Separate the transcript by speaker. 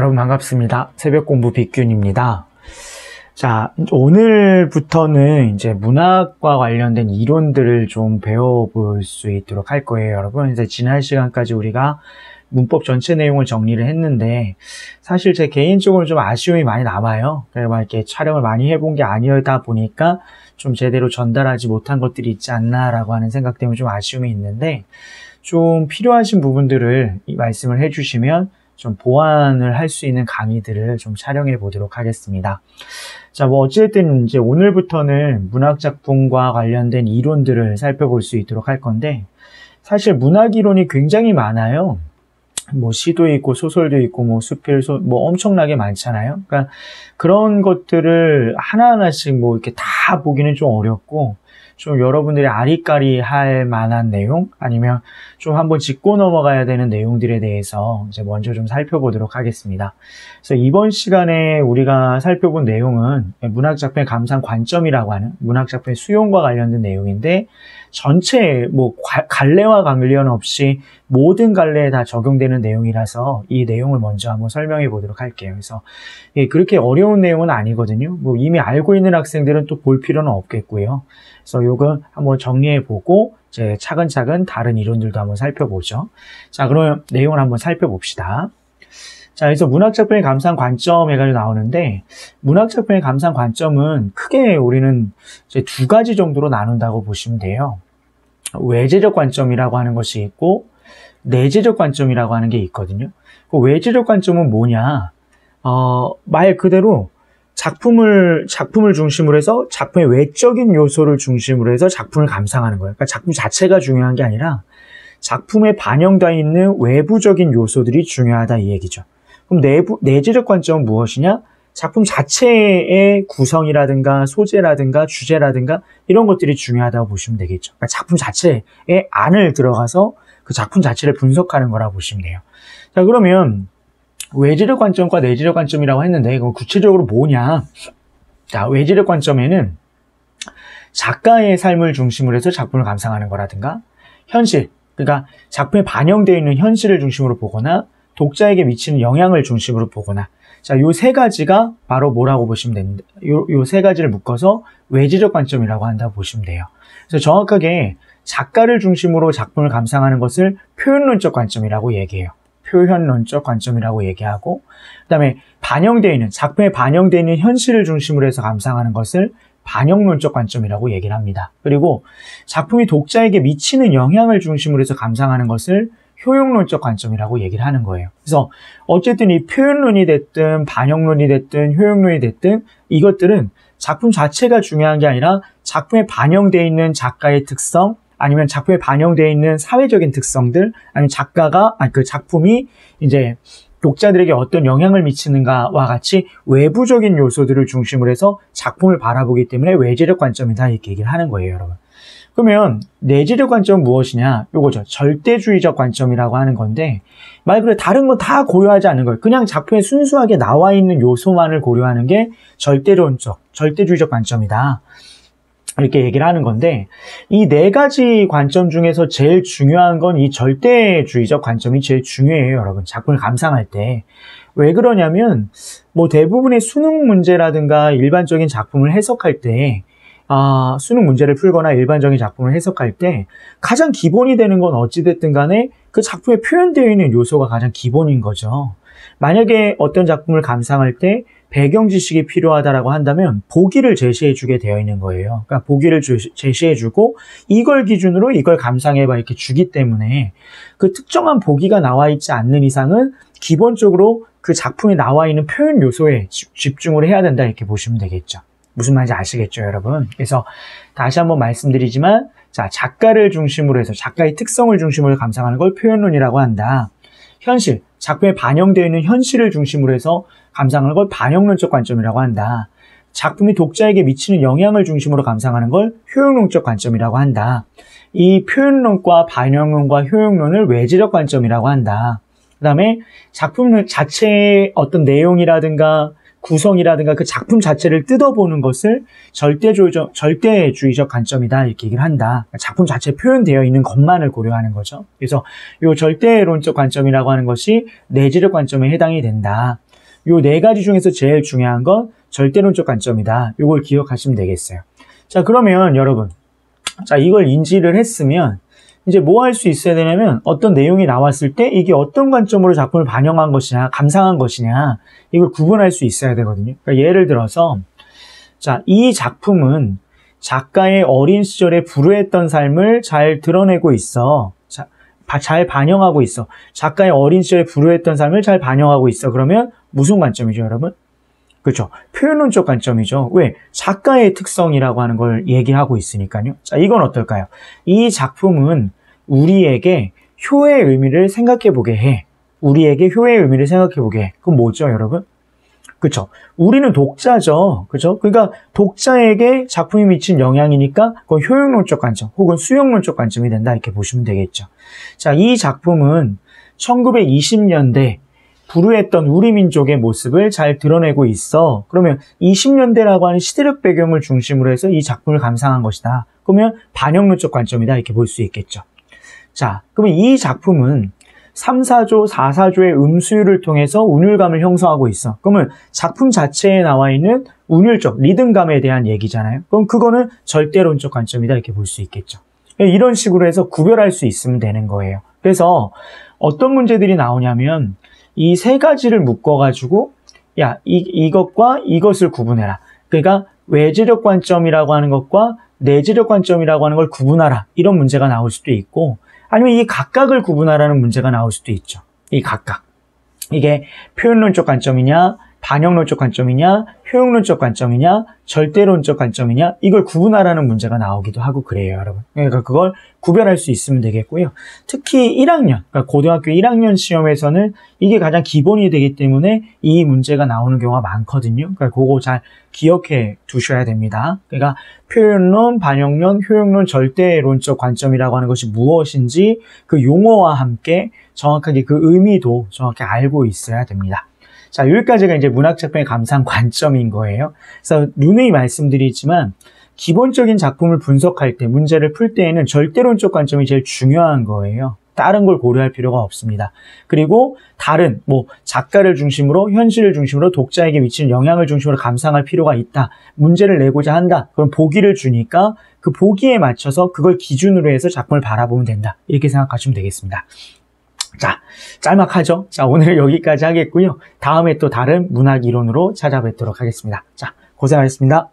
Speaker 1: 여러분 반갑습니다. 새벽 공부 빅균입니다. 자, 오늘부터는 이제 문학과 관련된 이론들을 좀 배워볼 수 있도록 할 거예요, 여러분. 이제 지난 시간까지 우리가 문법 전체 내용을 정리를 했는데, 사실 제 개인적으로 좀 아쉬움이 많이 남아요. 그래서 막 이렇게 촬영을 많이 해본 게 아니었다 보니까 좀 제대로 전달하지 못한 것들이 있지 않나라고 하는 생각 때문에 좀 아쉬움이 있는데, 좀 필요하신 부분들을 말씀을 해주시면 좀 보완을 할 수 있는 강의들을 좀 촬영해 보도록 하겠습니다. 자, 어쨌든 이제 오늘부터는 문학 작품과 관련된 이론들을 살펴볼 수 있도록 할 건데, 사실 문학 이론이 굉장히 많아요. 시도 있고 소설도 있고 수필, 엄청나게 많잖아요. 그러니까 그런 것들을 하나하나씩 이렇게 다 보기는 좀 어렵고, 좀 여러분들이 아리까리 할 만한 내용, 아니면 좀 한번 짚고 넘어가야 되는 내용들에 대해서 이제 먼저 좀 살펴보도록 하겠습니다. 그래서 이번 시간에 우리가 살펴본 내용은 문학작품의 감상 관점이라고 하는 문학작품의 수용과 관련된 내용인데, 전체 갈래와 관련 없이 모든 갈래에 다 적용되는 내용이라서 이 내용을 먼저 한번 설명해 보도록 할게요. 그래서 그렇게 어려운 내용은 아니거든요. 이미 알고 있는 학생들은 또 볼 필요는 없겠고요. 그래서 요거 한번 정리해 보고 이제 차근차근 다른 이론들도 한번 살펴보죠. 자, 그러면 내용을 한번 살펴봅시다. 자, 그래서 문학작품의 감상 관점 해가지고 나오는데, 문학작품의 감상 관점은 크게 우리는 이제 두 가지 정도로 나눈다고 보시면 돼요. 외재적 관점이라고 하는 것이 있고, 내재적 관점이라고 하는 게 있거든요. 그 외재적 관점은 뭐냐? 말 그대로 작품을 중심으로 해서 작품의 외적인 요소를 중심으로 해서 작품을 감상하는 거예요. 그러니까 작품 자체가 중요한 게 아니라 작품에 반영되어 있는 외부적인 요소들이 중요하다 이 얘기죠. 그럼 내재적 관점은 무엇이냐? 작품 자체의 구성이라든가 소재라든가 주제라든가 이런 것들이 중요하다고 보시면 되겠죠. 그러니까 작품 자체의 안을 들어가서 그 작품 자체를 분석하는 거라고 보시면 돼요. 자, 그러면 외재적 관점과 내재적 관점이라고 했는데, 이건 구체적으로 뭐냐? 자, 외재적 관점에는 작가의 삶을 중심으로 해서 작품을 감상하는 거라든가, 현실, 그러니까 작품에 반영되어 있는 현실을 중심으로 보거나, 독자에게 미치는 영향을 중심으로 보거나, 자, 요 세 가지가 바로 뭐라고 보시면 됩니다. 요 세 가지를 묶어서 외재적 관점이라고 한다고 보시면 돼요. 그래서 정확하게 작가를 중심으로 작품을 감상하는 것을 표현론적 관점이라고 얘기해요. 표현론적 관점이라고 얘기하고, 그 다음에 작품에 반영되어 있는 현실을 중심으로 해서 감상하는 것을 반영론적 관점이라고 얘기를 합니다. 그리고 작품이 독자에게 미치는 영향을 중심으로 해서 감상하는 것을 효용론적 관점이라고 얘기를 하는 거예요. 그래서 어쨌든 이 표현론이 됐든 반영론이 됐든 효용론이 됐든 이것들은 작품 자체가 중요한 게 아니라 작품에 반영되어 있는 작가의 특성, 아니면 작품에 반영되어 있는 사회적인 특성들, 아니면 그 작품이 이제 독자들에게 어떤 영향을 미치는가와 같이 외부적인 요소들을 중심으로 해서 작품을 바라보기 때문에 외재적 관점이다 이렇게 얘기를 하는 거예요, 여러분. 그러면 내재적 관점은 무엇이냐? 요거죠. 절대주의적 관점이라고 하는 건데, 말 그대로 다른 건 다 고려하지 않는 거예요. 그냥 작품에 순수하게 나와 있는 요소만을 고려하는 게 절대주의적 관점이다. 이렇게 얘기를 하는 건데, 이 네 가지 관점 중에서 제일 중요한 건 이 절대주의적 관점이 제일 중요해요, 여러분. 작품을 감상할 때. 왜 그러냐면, 대부분의 수능 문제라든가 일반적인 작품을 해석할 때, 수능 문제를 풀거나 일반적인 작품을 해석할 때 가장 기본이 되는 건 어찌됐든 간에 그 작품에 표현되어 있는 요소가 가장 기본인 거죠. 만약에 어떤 작품을 감상할 때 배경 지식이 필요하다라고 한다면 보기를 제시해주게 되어 있는 거예요. 그러니까 보기를 제시해주고 이걸 기준으로 이걸 감상해봐 이렇게 주기 때문에 그 특정한 보기가 나와 있지 않는 이상은 기본적으로 그 작품에 나와 있는 표현 요소에 집중을 해야 된다 이렇게 보시면 되겠죠. 무슨 말인지 아시겠죠, 여러분? 그래서 다시 한번 말씀드리지만, 자, 작가를 중심으로 해서 작가의 특성을 중심으로 감상하는 걸 표현론이라고 한다. 현실, 작품에 반영되어 있는 현실을 중심으로 해서 감상하는 걸 반영론적 관점이라고 한다. 작품이 독자에게 미치는 영향을 중심으로 감상하는 걸 효용론적 관점이라고 한다. 이 표현론과 반영론과 효용론을 외재적 관점이라고 한다. 그 다음에 작품 자체의 어떤 내용이라든가 구성이라든가 그 작품 자체를 뜯어보는 것을 절대주의적 관점이다 이렇게 얘기를 한다. 작품 자체에 표현되어 있는 것만을 고려하는 거죠. 그래서 이 절대론적 관점이라고 하는 것이 내재적 관점에 해당이 된다. 요 네 가지 중에서 제일 중요한 건 절대론적 관점이다. 요걸 기억하시면 되겠어요. 자, 그러면 여러분, 자, 이걸 인지를 했으면 이제 뭐 할 수 있어야 되냐면 어떤 내용이 나왔을 때 이게 어떤 관점으로 작품을 반영한 것이냐, 감상한 것이냐, 이걸 구분할 수 있어야 되거든요. 그러니까 예를 들어서, 자, 이 작품은 작가의 어린 시절에 불우했던 삶을 잘 드러내고 있어. 잘 반영하고 있어. 작가의 어린 시절에 불우했던 삶을 잘 반영하고 있어. 그러면 무슨 관점이죠, 여러분? 그렇죠. 표현론적 관점이죠. 왜? 작가의 특성이라고 하는 걸 얘기하고 있으니까요. 자, 이건 어떨까요? 이 작품은 우리에게 효의 의미를 생각해 보게 해. 우리에게 효의 의미를 생각해 보게 해. 그건 뭐죠, 여러분? 그렇죠. 우리는 독자죠. 그렇죠? 그러니까 독자에게 작품이 미친 영향이니까 그건 효용론적 관점 혹은 수용론적 관점이 된다. 이렇게 보시면 되겠죠. 자, 이 작품은 1920년대 불우했던 우리 민족의 모습을 잘 드러내고 있어. 그러면 20년대라고 하는 시대적 배경을 중심으로 해서 이 작품을 감상한 것이다. 그러면 반영론적 관점이다. 이렇게 볼 수 있겠죠. 자, 그러면 이 작품은 3, 4조, 4, 4조의 음수율을 통해서 운율감을 형성하고 있어. 그러면 작품 자체에 나와 있는 운율적, 리듬감에 대한 얘기잖아요. 그럼 그거는 절대론적 관점이다. 이렇게 볼 수 있겠죠. 이런 식으로 해서 구별할 수 있으면 되는 거예요. 그래서 어떤 문제들이 나오냐면 이 세 가지를 묶어가지고 야, 이것과 이것을 구분해라. 그러니까 외재적 관점이라고 하는 것과 내재적 관점이라고 하는 걸 구분하라. 이런 문제가 나올 수도 있고 아니면 이 각각을 구분하라는 문제가 나올 수도 있죠. 이 각각. 이게 표현론적 관점이냐, 반영론적 관점이냐, 효용론적 관점이냐, 절대론적 관점이냐, 이걸 구분하라는 문제가 나오기도 하고 그래요, 여러분. 그러니까 그걸 구별할 수 있으면 되겠고요. 특히 1학년, 그러니까 고등학교 1학년 시험에서는 이게 가장 기본이 되기 때문에 이 문제가 나오는 경우가 많거든요. 그러니까 그거 잘 기억해 두셔야 됩니다. 그러니까 표현론, 반영론, 효용론, 절대론적 관점이라고 하는 것이 무엇인지 그 용어와 함께 정확하게 그 의미도 정확히 알고 있어야 됩니다. 자, 여기까지가 이제 문학작품의 감상 관점인 거예요. 그래서 누누이 말씀드리지만 기본적인 작품을 분석할 때, 문제를 풀 때에는 절대론적 관점이 제일 중요한 거예요. 다른 걸 고려할 필요가 없습니다. 그리고 다른 작가를 중심으로, 현실을 중심으로, 독자에게 미치는 영향을 중심으로 감상할 필요가 있다. 문제를 내고자 한다. 그럼 보기를 주니까 그 보기에 맞춰서 그걸 기준으로 해서 작품을 바라보면 된다. 이렇게 생각하시면 되겠습니다. 자, 짤막하죠? 자, 오늘 여기까지 하겠고요. 다음에 또 다른 문학 이론으로 찾아뵙도록 하겠습니다. 자, 고생하셨습니다.